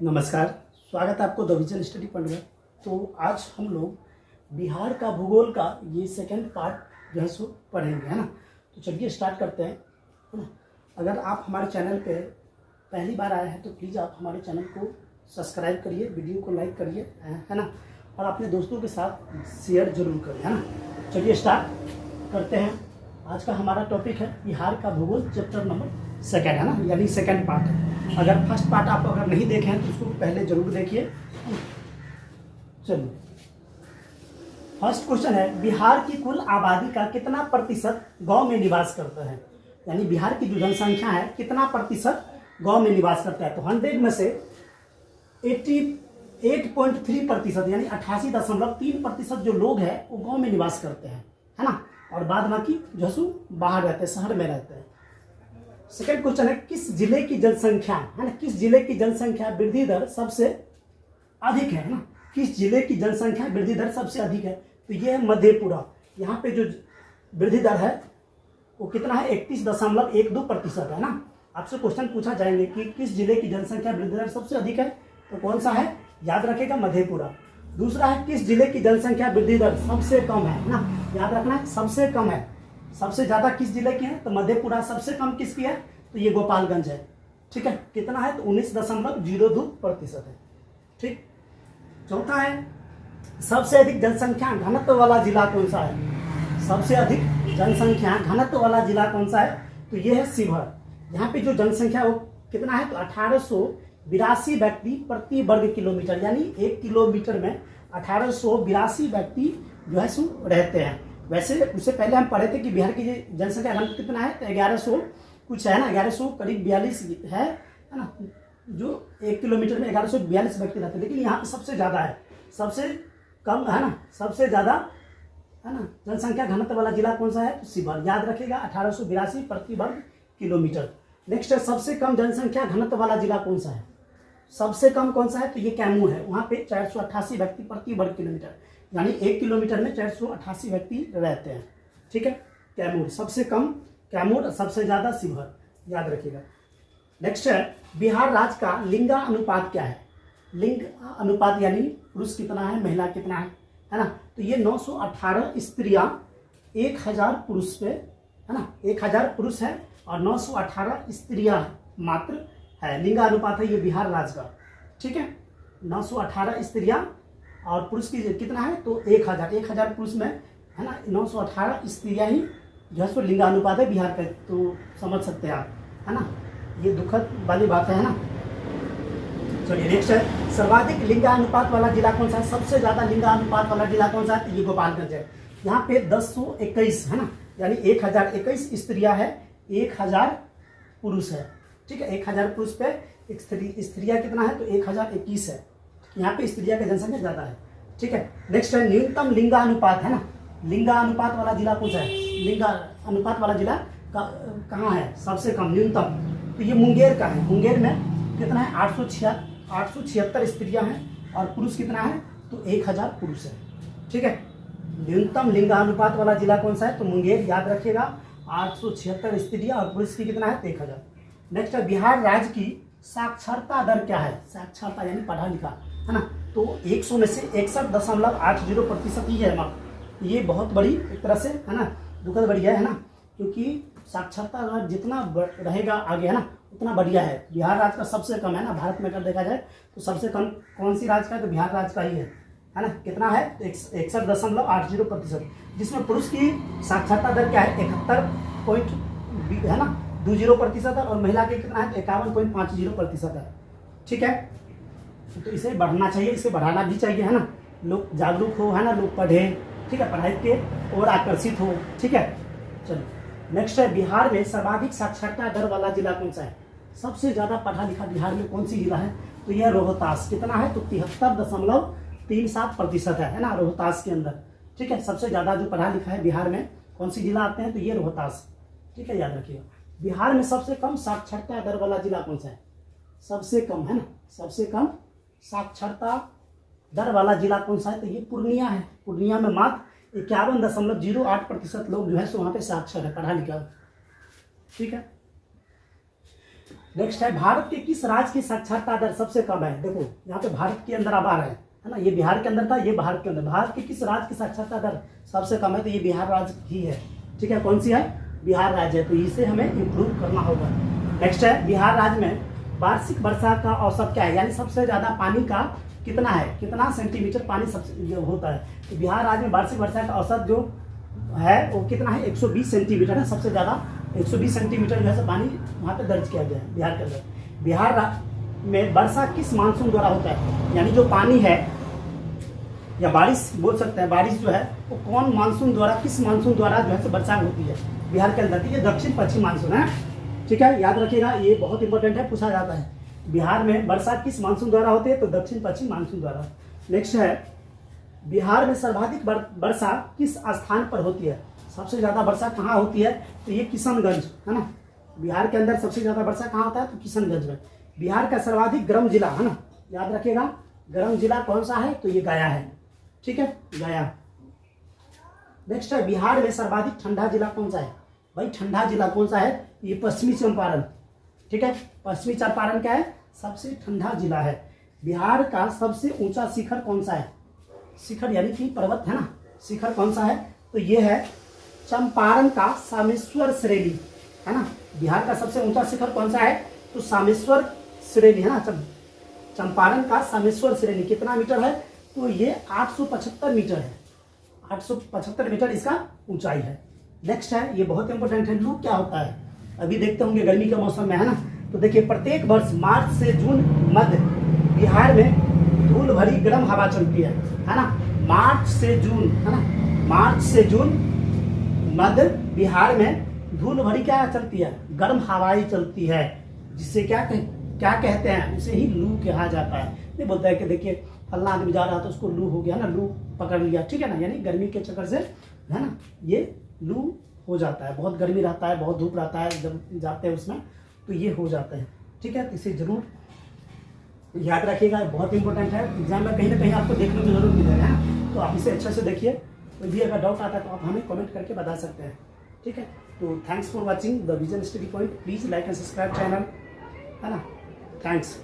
नमस्कार, स्वागत है आपको द विजन स्टडी पॉइंट में। तो आज हम लोग बिहार का भूगोल का ये सेकंड पार्ट जो है सो पढ़ेंगे, है ना। तो चलिए स्टार्ट करते हैं, है ना। अगर आप हमारे चैनल पे पहली बार आए हैं तो प्लीज़ आप हमारे चैनल को सब्सक्राइब करिए, वीडियो को लाइक करिए, है ना, और अपने दोस्तों के साथ शेयर जरूर करिए, है ना। चलिए स्टार्ट करते हैं। आज का हमारा टॉपिक है बिहार का भूगोल, चैप्टर नंबर सेकंड, है ना, यानी सेकंड पार्ट है। अगर फर्स्ट पार्ट आप अगर नहीं देखे हैं तो उसको पहले जरूर देखिए। चलिए, फर्स्ट क्वेश्चन है, बिहार की कुल आबादी का कितना प्रतिशत गांव में निवास करता है। यानी बिहार की जो जनसंख्या है कितना प्रतिशत गांव में निवास करता है। तो 100 में से 88.3% यानी 88.3% जो लोग हैं वो गांव में निवास करते हैं, है ना, और बाद बाकी जो है बाहर रहते हैं, शहर में रहते हैं। सेकेंड क्वेश्चन है, किस जिले की जनसंख्या, है ना, किस जिले की जनसंख्या वृद्धि दर सबसे अधिक है ना, किस जिले की जनसंख्या वृद्धि दर सबसे अधिक है। तो ये है मधेपुरा। यहाँ पे जो वृद्धि दर है वो कितना है, 31.12% है ना। आपसे क्वेश्चन पूछा जाएंगे कि किस जिले की जनसंख्या वृद्धि दर सबसे अधिक है, तो कौन सा है, याद रखेगा मधेपुरा। दूसरा है, किस जिले की जनसंख्या वृद्धि दर सबसे कम है ना, याद रखना है सबसे कम है। सबसे ज्यादा किस जिले की है, तो मधेपुरा। सबसे कम किसकी है, तो ये गोपालगंज है। ठीक है, कितना है, तो 19.02% है। ठीक। चौथा है, सबसे अधिक जनसंख्या घनत्व वाला जिला कौन सा है। सबसे अधिक जनसंख्या घनत्व वाला जिला कौन सा है, तो ये है शिवहर। यहाँ पे जो जनसंख्या वो कितना है, तो 1882 व्यक्ति प्रति वर्ग किलोमीटर, यानी 1 किलोमीटर में 1882 व्यक्ति जो है सो रहते हैं। वैसे उससे पहले हम पढ़े थे कि बिहार की जनसंख्या घनत्व कितना है, तो 1100 कुछ है ना, 1100 करीब 42 है ना, जो 1 किलोमीटर में 1142 व्यक्ति रहते हैं। लेकिन यहाँ पे सबसे ज़्यादा है, सबसे कम है ना, सबसे ज़्यादा है ना जनसंख्या घनत्व वाला जिला कौन सा है, तो शिवहर। याद रखेगा 1882 प्रति वर्ग किलोमीटर। नेक्स्ट है, सबसे कम जनसंख्या घनत्व वाला जिला कौन सा है। सबसे कम कौन सा है, तो ये कैमूर है। वहाँ पे 488 व्यक्ति प्रति वर्ग किलोमीटर, यानी 1 किलोमीटर में 488 व्यक्ति रहते हैं। ठीक है, कैमूर सबसे कम, कैमूर सबसे ज्यादा शिवहर, याद रखिएगा। नेक्स्ट है, बिहार राज्य का लिंगा अनुपात क्या है। लिंग अनुपात यानी पुरुष कितना है, महिला कितना है ना। तो ये 918 स्त्रियां 1000 पुरुष पे, है ना, 1000 पुरुष है और 918 स्त्रियां मात्र है। लिंगा अनुपात है ये बिहार राज्य का। ठीक है, 918 स्त्रियां और पुरुष की कितना है, तो 1000 पुरुष में, है ना, 918 स्त्रियां ही जो है सो लिंगानुपात है बिहार का। तो समझ सकते हैं आप, है ना, ये दुखद वाली बात है ना। चलिए नेक्स्ट है, सर्वाधिक लिंगानुपात वाला जिला कौन सा है। सबसे ज्यादा लिंगानुपात वाला जिला कौन सा है, तो ये गोपालगंज है। यहाँ पे 1021 है ना, यानी 1021 स्त्रियां है, 1000 पुरुष है। ठीक है, 1000 पुरुष पे स्त्रियां कितना है, तो 1021 है। यहाँ पे स्त्रियां की जनसंख्या ज्यादा है। ठीक है, नेक्स्ट है, न्यूनतम लिंगानुपात, है ना, लिंगानुपात वाला जिला कौन सा है। लिंगानुपात वाला जिला कहाँ है, सबसे कम न्यूनतम, तो ये मुंगेर का है। मुंगेर में कितना है, 876 स्त्रियां हैं और पुरुष कितना है, तो 1000 पुरुष है। ठीक है, न्यूनतम लिंगानुपात वाला जिला कौन सा है, तो मुंगेर, याद रखिएगा। 876 स्त्रियां और पुरुष की कितना है, तो 1000। नेक्स्ट है, बिहार राज्य की साक्षरता दर क्या है। साक्षरता यानी पढ़ा लिखा, है ना, तो 100 में से 61.80% ही है। ये बहुत बड़ी एक तरह से, है ना, दुखद बढ़िया है ना, क्योंकि साक्षरता दर जितना रहेगा आगे, है ना, उतना बढ़िया है। बिहार राज्य का सबसे कम है ना, भारत में अगर देखा जाए तो सबसे कम कौन सी राज्य का है, तो बिहार राज्य का ही है ना। कितना है, 61.80%, जिसमें पुरुष की साक्षरता दर क्या है, 71 है ना, 20% है, और महिला के कितना है, 51.50% है। ठीक है, तो इसे बढ़ना चाहिए, इसे बढ़ाना भी चाहिए, है ना। लोग जागरूक हो, है ना, लोग पढ़े, ठीक है, पढ़ाई के और आकर्षित हो। ठीक है, चलो नेक्स्ट है, बिहार में सर्वाधिक साक्षरता दर वाला जिला कौन सा है। सबसे ज्यादा पढ़ा लिखा बिहार में कौन सी जिला है, तो यह रोहतास। कितना है, तो 73.37% है ना, रोहतास के अंदर। ठीक है, सबसे ज्यादा जो पढ़ा लिखा है बिहार में कौन सी जिला आते हैं, तो ये रोहतास। ठीक है, याद रखिएगा। बिहार में सबसे कम साक्षरता दर वाला जिला कौन सा है, सबसे कम, है ना, सबसे कम साक्षरता दर वाला जिला कौन सा है, तो ये पूर्णिया है। पूर्णिया में मात्र 51.08% लोग जो है सो वहाँ पे साक्षर है, पढ़ा लिखा। ठीक है, नेक्स्ट है भारत के किस राज्य की साक्षरता दर सबसे कम है। देखो यहाँ पे भारत के अंदर अब आ रहा है ना, ये बिहार के अंदर था, ये भारत के अंदर। भारत के किस राज्य की साक्षरता दर सबसे कम है, तो ये बिहार राज्य ही है। ठीक है, कौन सी है, बिहार राज्य है, तो इसे हमें इम्प्रूव करना होगा। नेक्स्ट है बिहार राज्य में वार्षिक वर्षा का औसत क्या है, यानी सबसे ज्यादा पानी का कितना है, कितना सेंटीमीटर पानी सबसे होता है। तो बिहार राज्य में वार्षिक वर्षा का औसत जो है वो कितना है, 120 सेंटीमीटर है। सबसे ज्यादा 120 सेंटीमीटर जो है पानी वहाँ पे दर्ज किया गया है बिहार के अंदर। बिहार में वर्षा किस मानसून द्वारा होता है, यानी जो पानी है या बारिश बोल सकते हैं, बारिश जो है वो कौन मानसून द्वारा, किस मानसून द्वारा जो है वर्षा होती है बिहार के अंदर। ये दक्षिण पश्चिम मानसून है। ठीक है, याद रखिएगा, ये बहुत इंपॉर्टेंट है, पूछा जाता है। बिहार में वर्षा किस मानसून द्वारा होती है, तो दक्षिण पश्चिम मानसून द्वारा। नेक्स्ट है बिहार में सर्वाधिक वर्षा किस स्थान पर होती है, सबसे ज्यादा वर्षा कहाँ होती है, तो ये किशनगंज है ना। बिहार के अंदर सबसे ज्यादा वर्षा कहाँ होता है, तो किशनगंज में। बिहार का सर्वाधिक गर्म जिला है ना, याद रखिएगा, गर्म जिला कौन सा है, तो ये गया है। ठीक है, गया। नेक्स्ट है बिहार में सर्वाधिक ठंडा जिला कौन सा है, भाई ठंडा जिला कौन सा है, ये पश्चिमी चंपारण। ठीक है, पश्चिमी चंपारण क्या है, सबसे ठंडा जिला है। बिहार का सबसे ऊंचा शिखर कौन सा है, शिखर यानी कि पर्वत है ना, शिखर कौन सा है, तो ये है चंपारण का सामेश्वर श्रेणी है ना। बिहार का सबसे ऊंचा शिखर कौन सा है, तो सामेश्वर श्रेणी है ना। चंपारण का सामेश्वर श्रेणी कितना मीटर है, तो ये 875 मीटर है। 875 मीटर इसका ऊंचाई है। नेक्स्ट है, ये बहुत इंपॉर्टेंट है, लू क्या होता है, अभी देखते होंगे गर्मी के मौसम में है ना। तो देखिए प्रत्येक वर्ष मार्च से जून मध्य बिहार में धूल भरी गर्म हवा चलती है ना। मार्च से जून है ना, मार्च से जून मध्य बिहार में धूल भरी क्या चलती है, गर्म हवाएं चलती है, जिससे क्या कहते हैं, उसे ही लू कहा जाता है। ये बोलता है कि देखिए फलना आदमी जा रहा था, उसको लू हो गया ना, लू पकड़ लिया। ठीक है ना, यानी गर्मी के चक्कर से है ना ये लू हो जाता है, बहुत गर्मी रहता है, बहुत धूप रहता है जब जाते हैं उसमें, तो ये हो जाता है। ठीक है, तो इसे जरूर याद रखिएगा, बहुत इंपॉर्टेंट है, एग्जाम में कहीं ना कहीं आपको देखने को जरूर मिलेगा है। तो आप इसे अच्छे से देखिए, कोई भी अगर डाउट आता है तो आप हमें कमेंट करके बता सकते हैं। ठीक है, तो thanks for watching the vision study point. Please like and subscribe channel है ना। थैंक्स।